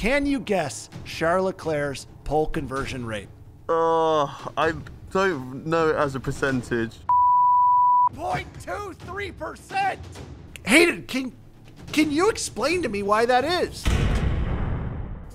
Can you guess Charles Leclerc's pole conversion rate? I don't know it as a percentage. 0.23%. Hayden, can you explain to me why that is?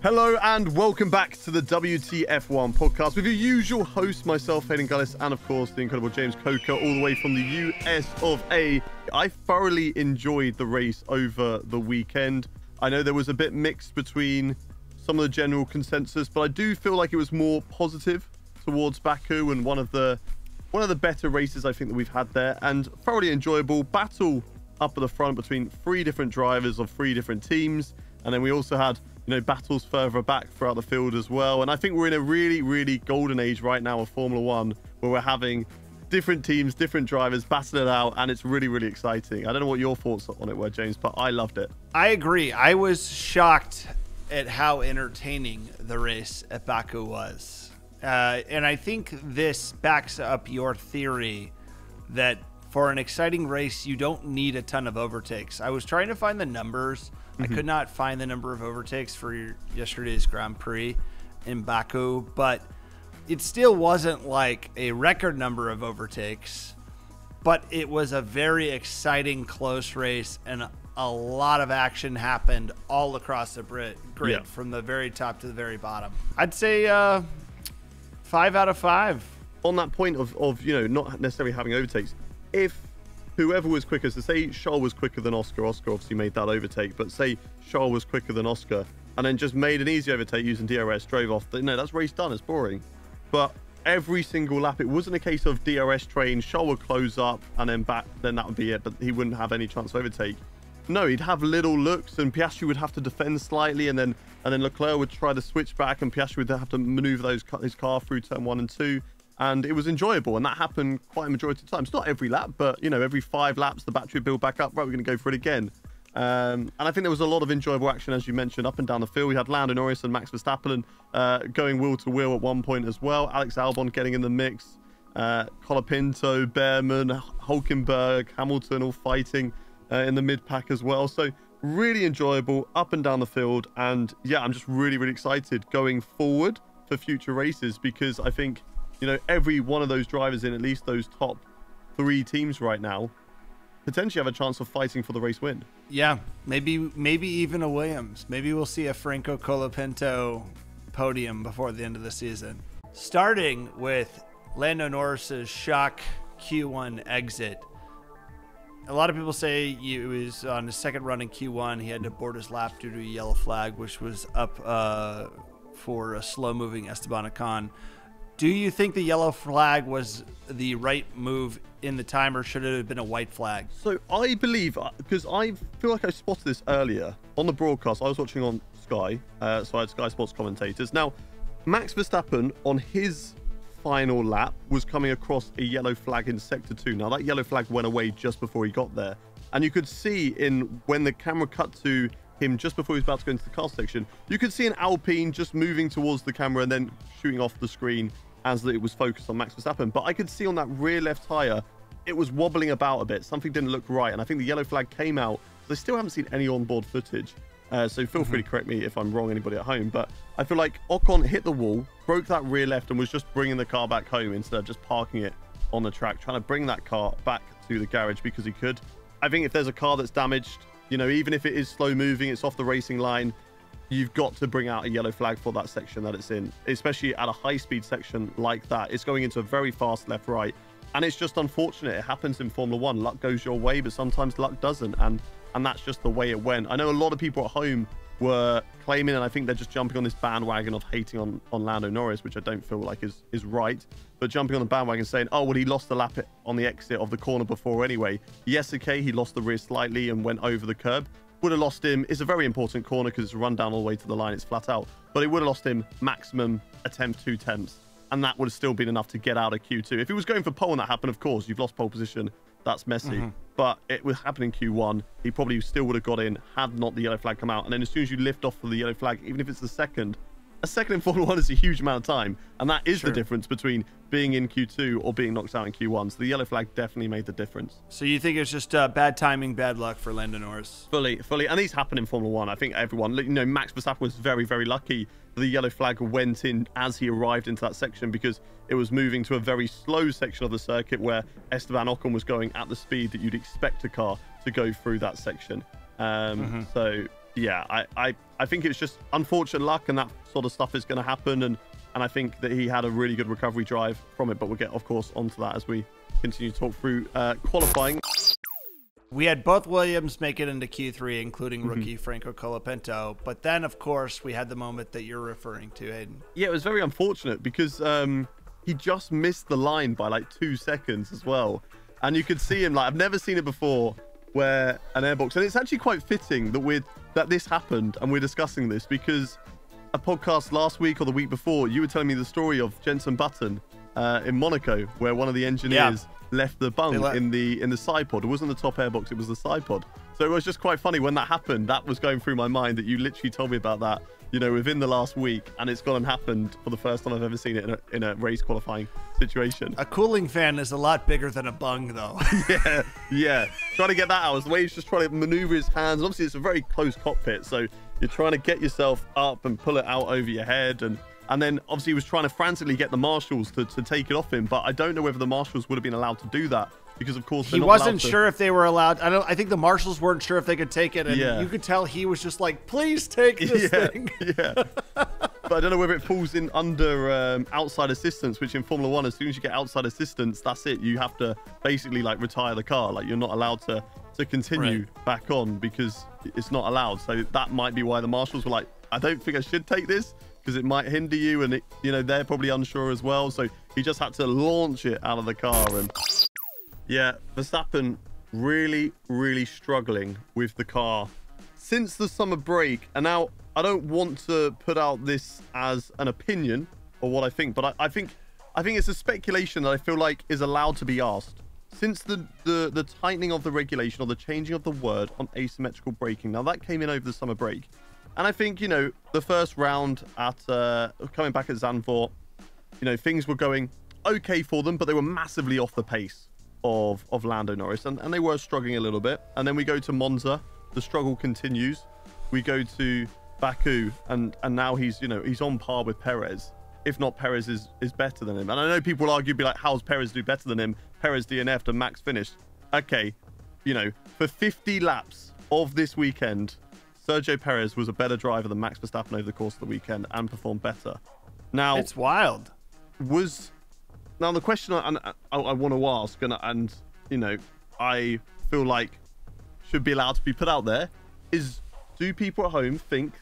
Hello and welcome back to the WTF1 podcast with your usual host, myself, Hayden Gullis, and of course the incredible James Coker, all the way from the US of A. I thoroughly enjoyed the race over the weekend. I know there was a bit mixed between some of the general consensus, but I do feel like it was more positive towards Baku and one of the better races I think that we've had there, and thoroughly enjoyable battle up at the front between three different drivers of three different teams. And then we also had, battles further back throughout the field as well. And I think we're in a really, really golden age right now of Formula One, where we're having different teams, different drivers battle it out, and it's really, really exciting. I don't know what your thoughts on it were, James, but I loved it. I agree. I was shocked at how entertaining the race at Baku was. And I think this backs up your theory that for an exciting race, you don't need a ton of overtakes. I was trying to find the numbers. I could not find the number of overtakes for yesterday's Grand Prix in Baku, but it still wasn't like a record number of overtakes, but it was a very exciting, close race, and a lot of action happened all across the grid from the very top to the very bottom. I'd say 5 out of 5. On that point of not necessarily having overtakes, if whoever was quicker, so say Charles was quicker than Oscar obviously made that overtake, but say Charles was quicker than Oscar and then just made an easy overtake using DRS, drove off, that's race done, it's boring. But every single lap, it wasn't a case of DRS train, Charles would close up and then back, then that would be it, but he wouldn't have any chance to overtake. No, he'd have little looks and Piastri would have to defend slightly, and then Leclerc would try to switch back and Piastri would have to maneuver his car through turn 1 and 2. And it was enjoyable, and that happened quite a majority of times. Not every lap, but every 5 laps, the battery would build back up. Right, we're going to go for it again. And I think there was a lot of enjoyable action, as you mentioned, up and down the field. We had Lando Norris and Max Verstappen going wheel to wheel at one point as well. Alex Albon getting in the mix. Colapinto, Behrman, Hulkenberg, Hamilton all fighting in the mid-pack as well. So really enjoyable up and down the field. And yeah, I'm just really, really excited going forward for future races, because I think every one of those drivers in at least those top 3 teams right now potentially have a chance of fighting for the race win. Yeah, maybe even a Williams. Maybe we'll see a Franco Colapinto podium before the end of the season. Starting with Lando Norris's shock Q1 exit. A lot of people say he was on his second run in Q1. He had to board his lap due to a yellow flag, which was up for a slow-moving Esteban Ocon. Do you think the yellow flag was the right move in the time, or should it have been a white flag? So I believe, because I feel like I spotted this earlier on the broadcast. I was watching on Sky, so I had Sky Sports commentators. Now, Max Verstappen on his final lap was coming across a yellow flag in Sector 2. Now, that yellow flag went away just before he got there. And you could see when the camera cut to him just before he was about to go into the car section, you could see an Alpine just moving towards the camera and then shooting off the screen as it was focused on Max Verstappen. But I could see on that rear left tyre, it was wobbling about a bit. Something didn't look right. And I think the yellow flag came out. I still haven't seen any onboard footage. So feel free to correct me if I'm wrong, anybody at home. But I feel like Ocon hit the wall, broke that rear left, and was just bringing the car back home instead of just parking it on the track, trying to bring that car back to the garage because he could. I think if there's a car that's damaged, even if it is slow moving, it's off the racing line, you've got to bring out a yellow flag for that section that it's in, especially at a high-speed section like that. It's going into a very fast left-right, and it's just unfortunate. It happens in Formula One. Luck goes your way, but sometimes luck doesn't, and that's just the way it went. I know a lot of people at home were claiming, and I think they're just jumping on this bandwagon of hating on Lando Norris, which I don't feel like is right, but jumping on the bandwagon saying, oh, well, he lost the lap on the exit of the corner before anyway. Yes, okay, he lost the rear slightly and went over the curb. Would have lost him. It's a very important corner because it's a run down all the way to the line. It's flat out, but it would have lost him maximum attempt 2 attempts, and that would have still been enough to get out of Q2. If he was going for pole and that happened, of course, you've lost pole position. That's messy. But it was happening Q1. He probably still would have got in had not the yellow flag come out. And then as soon as you lift off for the yellow flag, even if it's the second, a second in Formula 1 is a huge amount of time, and that is Sure. the difference between being in Q2 or being knocked out in Q1. So the yellow flag definitely made the difference. So you think it's just bad timing, bad luck for Lando Norris? Fully. And these happen in Formula 1. I think everyone, you know, Max Verstappen was very, very lucky that the yellow flag went in as he arrived into that section, because it was moving to a very slow section of the circuit where Esteban Ocon was going at the speed that you'd expect a car to go through that section. So yeah, I think it's just unfortunate luck, and that sort of stuff is going to happen. And I think that he had a really good recovery drive from it. But we'll get, of course, onto that as we continue to talk through qualifying. We had both Williams make it into Q3, including rookie Franco Colapinto. But then, of course, we had the moment that you're referring to, Aiden. Yeah, it was very unfortunate because he just missed the line by like 2 seconds as well. And you could see him, like, I've never seen it before, where an airbox, and it's actually quite fitting that this happened and we're discussing this, because a podcast last week or the week before, you were telling me the story of Jenson Button in Monaco, where one of the engineers left the bung in the side pod. It wasn't the top airbox, it was the side pod. So it was just quite funny when that happened. That was going through my mind, that you literally told me about that, you know, within the last week, and it's gone and happened for the first time I've ever seen it in a race qualifying situation. A cooling fan is a lot bigger than a bung, though. yeah. Trying to get that out. The way he's just trying to maneuver his hands. Obviously, it's a very close cockpit, so you're trying to get yourself up and pull it out over your head, and then obviously he was trying to frantically get the marshals to take it off him, but I don't know whether the marshals would have been allowed to do that, because of course he wasn't sure if they were allowed. I think the marshals weren't sure if they could take it, and you could tell he was just like, please take this thing. But I don't know whether it falls in under outside assistance, which in Formula 1, as soon as you get outside assistance, that's it. You have to basically like retire the car. Like, you're not allowed to continue back on, because it's not allowed. So that might be why the marshals were like, I don't think I should take this, because it might hinder you, and they're probably unsure as well. So he just had to launch it out of the car. And yeah, Verstappen really, really struggling with the car since the summer break. And now I don't want to put out this as an opinion or what I think, but I think it's a speculation that I feel like is allowed to be asked. Since the tightening of the regulation, or the changing of the word on asymmetrical braking, now that came in over the summer break. And I think, the first round at coming back at Zandvoort, things were going okay for them, but they were massively off the pace of Lando Norris, and they were struggling a little bit. And then we go to Monza, the struggle continues. We go to Baku, and now he's on par with Perez, if not Perez is better than him. And I know people will argue, be like, how's Perez do better than him? Perez DNF'd and Max finished. Okay, for 50 laps of this weekend, Sergio Perez was a better driver than Max Verstappen over the course of the weekend and performed better. Now, it's wild. Now the question I want to ask, and I feel like should be allowed to be put out there, is, do people at home think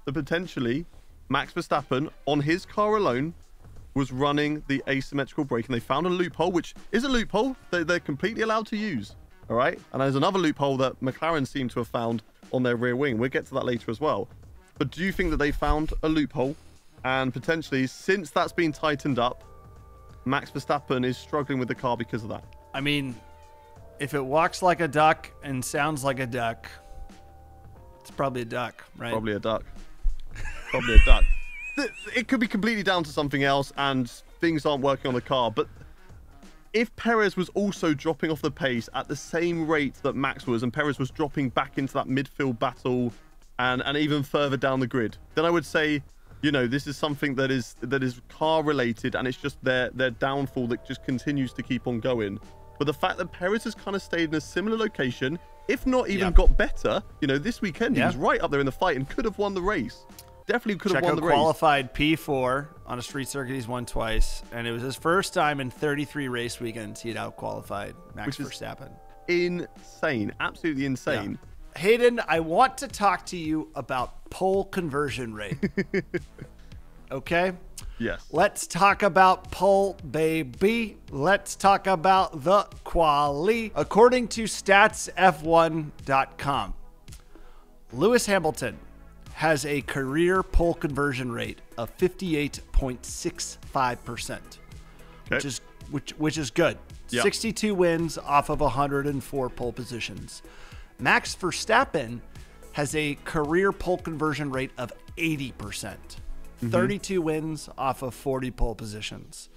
that potentially Max Verstappen on his car alone was running the asymmetrical braking? They found a loophole, which is a loophole that they're completely allowed to use. All right. And there's another loophole that McLaren seem to have found on their rear wing. We'll get to that later as well. But do you think that they found a loophole, and potentially, since that's been tightened up, Max Verstappen is struggling with the car because of that? I mean, if it walks like a duck and sounds like a duck, it's probably a duck, right? Probably a duck. Probably a duck. It could be completely down to something else, and things aren't working on the car. But if Perez was also dropping off the pace at the same rate that Max was, and Perez was dropping back into that midfield battle and even further down the grid, then I would say, this is something that is car related, and it's just their downfall that just continues to keep on going. But the fact that Perez has kind of stayed in a similar location, if not even got better, this weekend he was right up there in the fight and could have won the race. Definitely could have won the race. Qualified P4 on a street circuit he's won twice, and it was his first time in 33 race weekends he had out-qualified Max Verstappen. Insane. Absolutely insane. Yeah. Hayden, I want to talk to you about pole conversion rate. Okay? Yes. Let's talk about pole, baby. Let's talk about the quali. According to statsf1.com, Lewis Hamilton has a career pole conversion rate of 58.65%, which is good. Yep. 62 wins off of 104 pole positions. Max Verstappen has a career pole conversion rate of 80%, 32 wins off of 40 pole positions.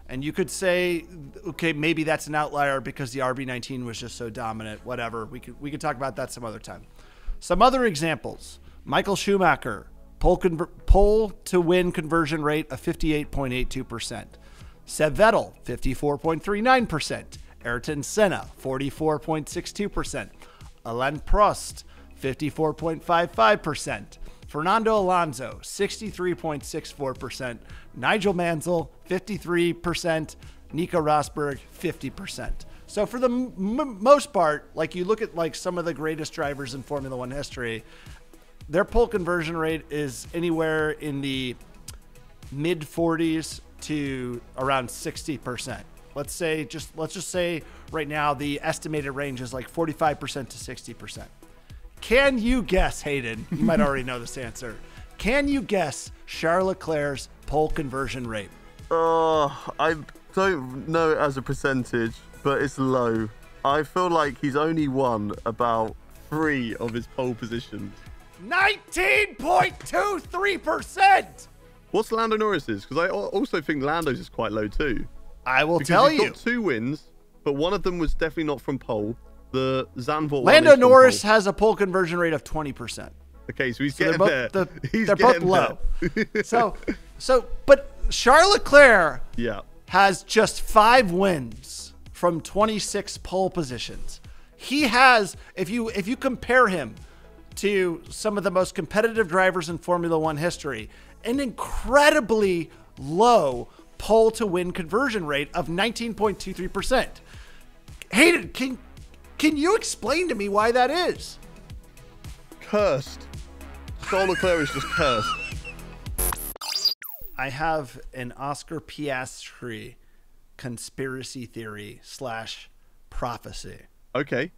And you could say, okay, maybe that's an outlier because the RB19 was just so dominant. Whatever. We could talk about that some other time. Some other examples. Michael Schumacher, pole to win conversion rate of 58.82%. Seb Vettel, 54.39%. Ayrton Senna, 44.62%. Alain Prost, 54.55%. Fernando Alonso, 63.64%. Nigel Mansell, 53%. Nico Rosberg, 50%. So for the most part, like you look at like some of the greatest drivers in Formula One history, their pole conversion rate is anywhere in the mid 40s to around 60%. Let's just say right now the estimated range is like 45% to 60%. Can you guess, Hayden? You might already know this answer. Can you guess Charles Leclerc's pole conversion rate? I don't know it as a percentage, but it's low. I feel like he's only won about 3 of his pole positions. 19.23%! What's Lando Norris's? Because I also think Lando's is quite low too. I will tell you. He's got 2 wins, but one of them was definitely not from pole. The Zandvoort Lando Norris has a pole conversion rate of 20%. Okay, so he's getting there. They're both low. But Charles Leclerc has just 5 wins from 26 pole positions. He has, if you compare him to some of the most competitive drivers in Formula One history, an incredibly low pole to win conversion rate of 19.23%. Hayden, can you explain to me why that is? Cursed. Charles Leclerc is just cursed. I have an Oscar Piastri conspiracy theory / prophecy. Okay.